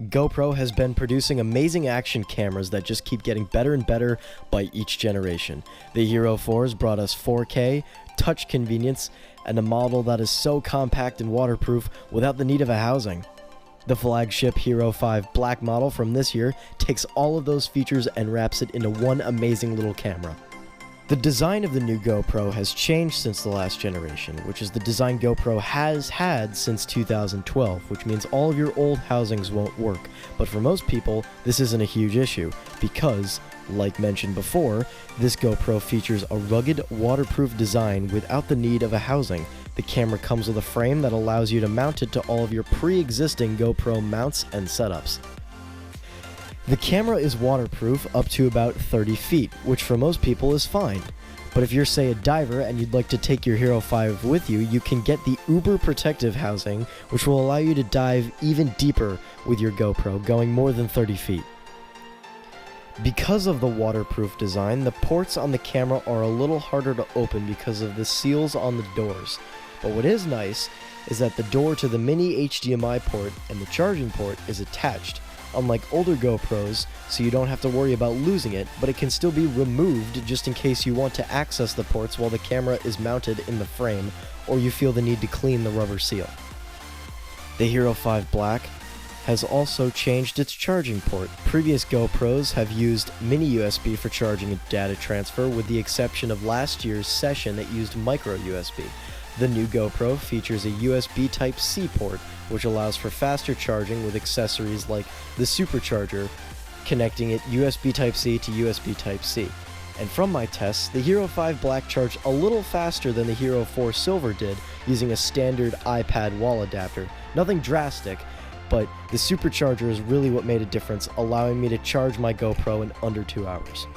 GoPro has been producing amazing action cameras that just keep getting better and better by each generation. The Hero 4s brought us 4K, touch convenience, and a model that is so compact and waterproof without the need of a housing. The flagship Hero 5 Black model from this year takes all of those features and wraps it into one amazing little camera. The design of the new GoPro has changed since the last generation, which is the design GoPro has had since 2012, which means all of your old housings won't work. But for most people, this isn't a huge issue, because, like mentioned before, this GoPro features a rugged, waterproof design without the need of a housing. The camera comes with a frame that allows you to mount it to all of your pre-existing GoPro mounts and setups. The camera is waterproof up to about 30 feet, which for most people is fine. But if you're, say, a diver and you'd like to take your Hero 5 with you, you can get the Uber protective housing, which will allow you to dive even deeper with your GoPro, going more than 30 feet. Because of the waterproof design, the ports on the camera are a little harder to open because of the seals on the doors. But what is nice is that the door to the mini HDMI port and the charging port is attached, unlike older GoPros, so you don't have to worry about losing it, but it can still be removed just in case you want to access the ports while the camera is mounted in the frame, or you feel the need to clean the rubber seal. The Hero 5 Black has also changed its charging port. Previous GoPros have used mini USB for charging and data transfer, with the exception of last year's session that used micro USB. The new GoPro features a USB Type-C port, which allows for faster charging with accessories like the supercharger, connecting it USB Type-C to USB Type-C. And from my tests, the Hero 5 Black charged a little faster than the Hero 4 Silver did, using a standard iPad wall adapter. Nothing drastic, but the supercharger is really what made a difference, allowing me to charge my GoPro in under 2 hours.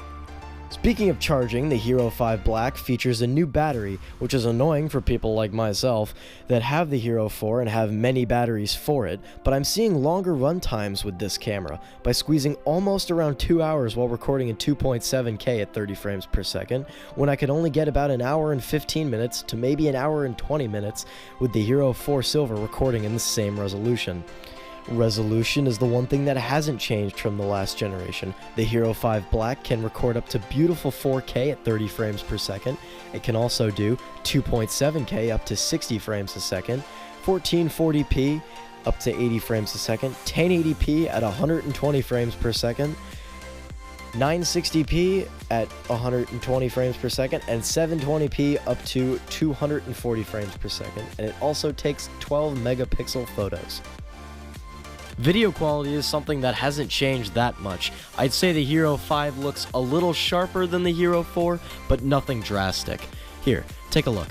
Speaking of charging, the Hero 5 Black features a new battery, which is annoying for people like myself that have the Hero 4 and have many batteries for it, but I'm seeing longer run times with this camera by squeezing almost around 2 hours while recording in 2.7K at 30 frames per second, when I could only get about an hour and 15 minutes to maybe an hour and 20 minutes with the Hero 4 Silver recording in the same resolution. Resolution is the one thing that hasn't changed from the last generation. The Hero 5 Black can record up to beautiful 4K at 30 frames per second. It can also do 2.7K up to 60 frames a second, 1440p up to 80 frames a second, 1080p at 120 frames per second, 960p at 120 frames per second, and 720p up to 240 frames per second. And it also takes 12 megapixel photos. Video quality is something that hasn't changed that much. I'd say the Hero 5 looks a little sharper than the Hero 4, but nothing drastic. Here, take a look.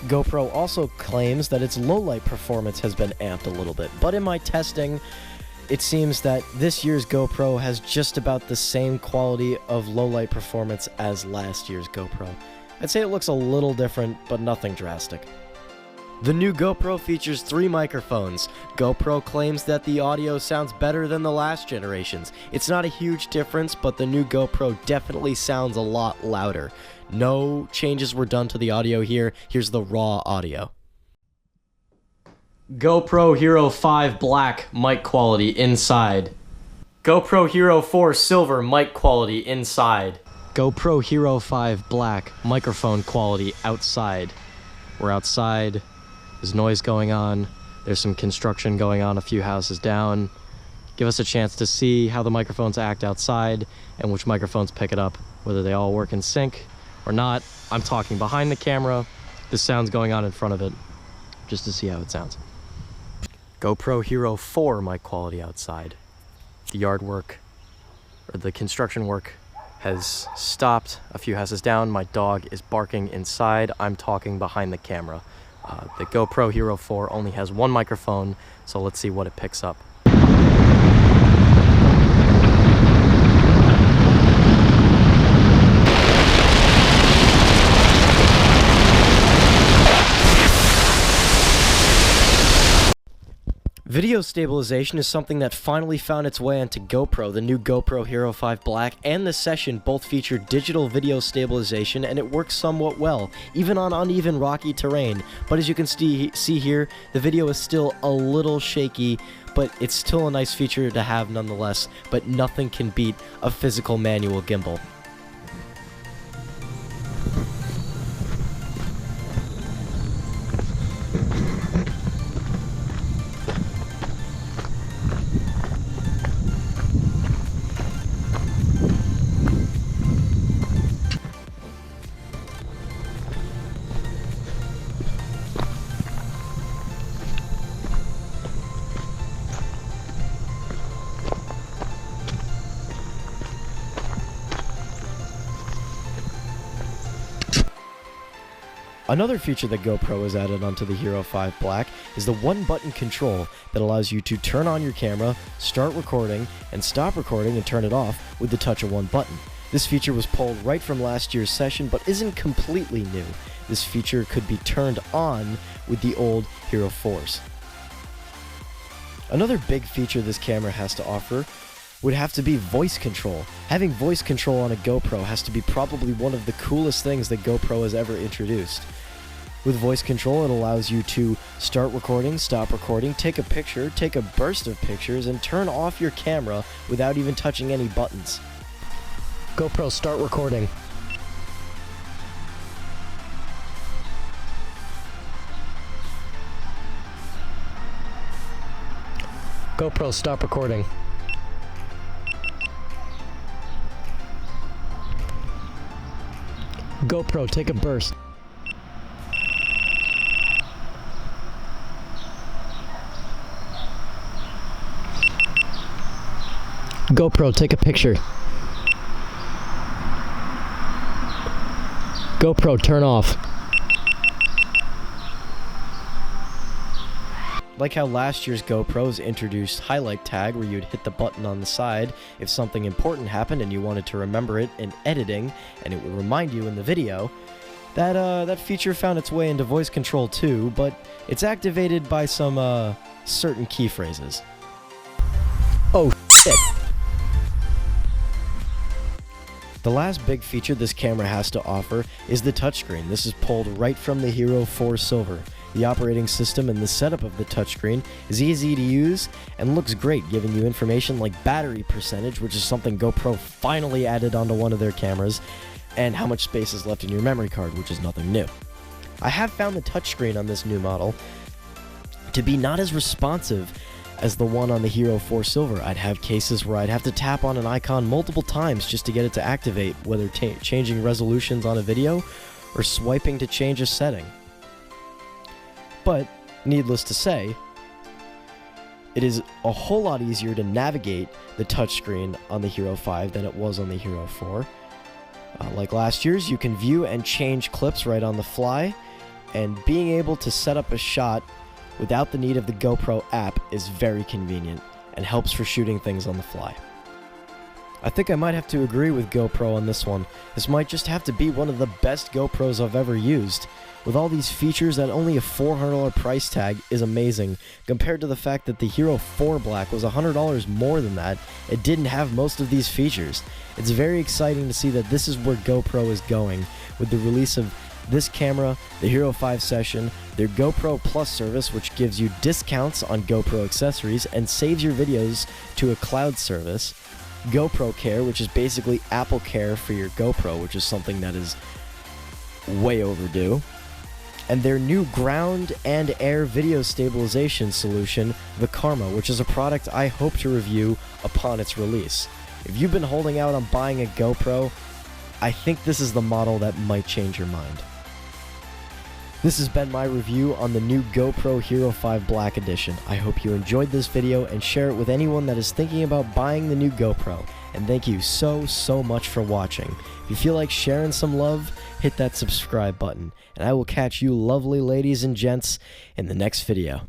GoPro also claims that its low-light performance has been amped a little bit, but in my testing, it seems that this year's GoPro has just about the same quality of low-light performance as last year's GoPro. I'd say it looks a little different, but nothing drastic. The new GoPro features 3 microphones. GoPro claims that the audio sounds better than the last generations. It's not a huge difference, but the new GoPro definitely sounds a lot louder. No changes were done to the audio here. Here's the raw audio. GoPro Hero 5 Black mic quality inside. GoPro Hero 4 Silver mic quality inside. GoPro Hero 5 Black microphone quality outside. We're outside, there's noise going on, there's some construction going on a few houses down. Give us a chance to see how the microphones act outside and which microphones pick it up, whether they all work in sync or not. I'm talking behind the camera, the sound's going on in front of it, just to see how it sounds. GoPro Hero 4 mic quality outside. The yard work, or the construction work, has stopped a few houses down. My dog is barking inside. I'm talking behind the camera. The GoPro Hero 4 only has 1 microphone, so let's see what it picks up. Video stabilization is something that finally found its way onto GoPro. The new GoPro Hero 5 Black and the Session both feature digital video stabilization, and it works somewhat well, even on uneven rocky terrain. But as you can see here, the video is still a little shaky, but it's still a nice feature to have nonetheless, but nothing can beat a physical manual gimbal. Another feature that GoPro has added onto the Hero 5 Black is the one-button control that allows you to turn on your camera, start recording, and stop recording and turn it off with the touch of one button. This feature was pulled right from last year's Session, but isn't completely new. This feature could be turned on with the old Hero 4s. Another big feature this camera has to offer would have to be voice control. Having voice control on a GoPro has to be probably one of the coolest things that GoPro has ever introduced. With voice control, it allows you to start recording, stop recording, take a picture, take a burst of pictures, and turn off your camera without even touching any buttons. GoPro, start recording. GoPro, stop recording. GoPro, take a burst. GoPro, take a picture. GoPro, turn off. Like how last year's GoPros introduced highlight tag, where you'd hit the button on the side if something important happened and you wanted to remember it in editing, and it would remind you in the video. That feature found its way into voice control too, but it's activated by some certain key phrases. Oh shit! The last big feature this camera has to offer is the touchscreen. This is pulled right from the Hero 4 Silver. The operating system and the setup of the touchscreen is easy to use and looks great, giving you information like battery percentage, which is something GoPro finally added onto one of their cameras, and how much space is left in your memory card, which is nothing new. I have found the touchscreen on this new model to be not as responsive as the one on the Hero 4 Silver. I'd have cases where I'd have to tap on an icon multiple times just to get it to activate, whether changing resolutions on a video or swiping to change a setting. But, needless to say, it is a whole lot easier to navigate the touchscreen on the Hero 5 than it was on the Hero 4. Like last year's, you can view and change clips right on the fly, and being able to set up a shot without the need of the GoPro app is very convenient and helps for shooting things on the fly. I think I might have to agree with GoPro on this one. This might just have to be one of the best GoPros I've ever used. With all these features at only a $400 price tag is amazing, compared to the fact that the Hero 4 Black was $100 more than that. It didn't have most of these features. It's very exciting to see that this is where GoPro is going, with the release of this camera, the Hero 5 Session, their GoPro Plus service, which gives you discounts on GoPro accessories and saves your videos to a cloud service, GoPro Care, which is basically Apple Care for your GoPro, which is something that is way overdue, and their new ground and air video stabilization solution, the Karma, which is a product I hope to review upon its release. If you've been holding out on buying a GoPro, I think this is the model that might change your mind. This has been my review on the new GoPro Hero 5 Black Edition. I hope you enjoyed this video and share it with anyone that is thinking about buying the new GoPro. And thank you so much for watching. If you feel like sharing some love, hit that subscribe button. And I will catch you lovely ladies and gents in the next video.